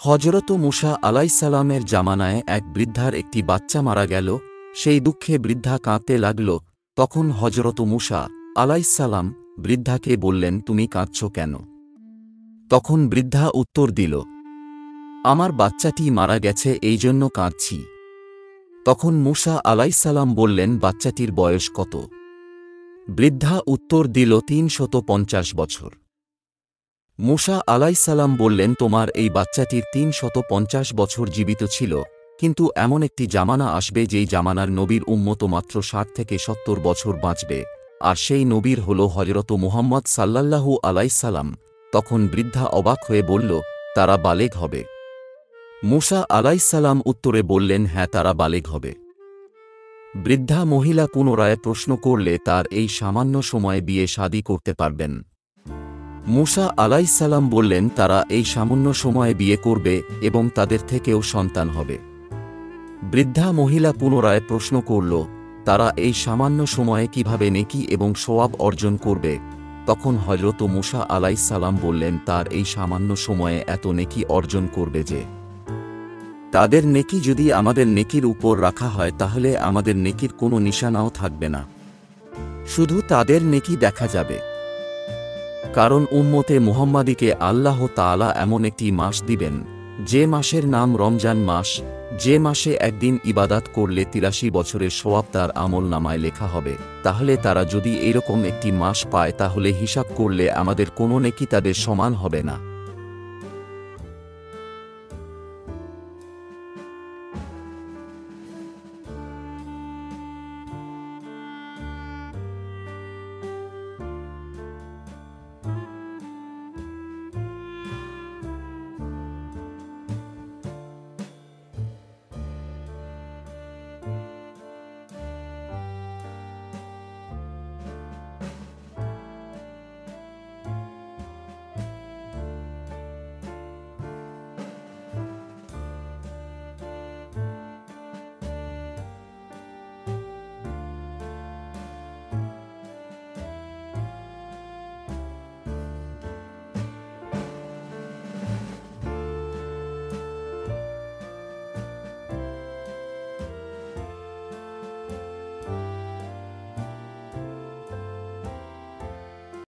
হযরত মূসা আলাইসালামের জামানায় এক বৃদ্ধার একটি বাচ্চা মারা গেল। সেই দুঃখে বৃদ্ধা কাঁদতে লাগল। তখন হযরত মূসা আলাইসালাম বৃদ্ধাকে বললেন, তুমি কাঁদছ কেন? তখন বৃদ্ধা উত্তর দিল, আমার বাচ্চাটি মারা গেছে, এই জন্য কাঁদছি। তখন মূসা আলাইসালাম বললেন, বাচ্চাটির বয়স কত? বৃদ্ধা উত্তর দিল, ৩৫০ বছর। মূসা আলাইসালাম বললেন, তোমার এই বাচ্চাটির ৩৫০ বছর জীবিত ছিল, কিন্তু এমন একটি জামানা আসবে যেই জামানার নবীর উম্মত মাত্র ৬০ থেকে ৭০ বছর বাঁচবে, আর সেই নবীর হল হযরত মুহাম্মদ সাল্লাল্লাহু আলাইসাল্লাম। তখন বৃদ্ধা অবাক হয়ে বলল, তারা বালেগ হবে? মূসা আলাইসাল্লাম উত্তরে বললেন, হ্যাঁ, তারা বালেগ হবে। বৃদ্ধা মহিলা পুনরায় প্রশ্ন করলে তার এই সামান্য সময়ে বিয়ে শাদী করতে পারবেন? মূসা আলাইসাল্লাম বললেন, তারা এই সামান্য সময়ে বিয়ে করবে এবং তাদের থেকেও সন্তান হবে। বৃদ্ধা মহিলা পুনরায় প্রশ্ন করল, তারা এই সামান্য সময়ে কিভাবে নেকি এবং সওয়াব অর্জন করবে? তখন হযরত মূসা আলাইসাল্লাম বললেন, তার এই সামান্য সময়ে এত নেকি অর্জন করবে যে তাদের নেকি যদি আমাদের নেকির উপর রাখা হয় তাহলে আমাদের নেকির কোনো নিশানাও থাকবে না, শুধু তাদের নেকি দেখা যাবে। কারণ উম্মতে মুহাম্মাদীকে আল্লাহ তাআলা এমন একটি মাস দিবেন, যে মাসের নাম রমজান মাস, যে মাসে একদিন ইবাদাত করলে ৮৩ বছরের সওয়াব তার আমল নামায় লেখা হবে। তাহলে তারা যদি এরকম একটি মাস পায় তাহলে হিসাব করলে আমাদের কোনো নেকি তাদের সমান হবে না।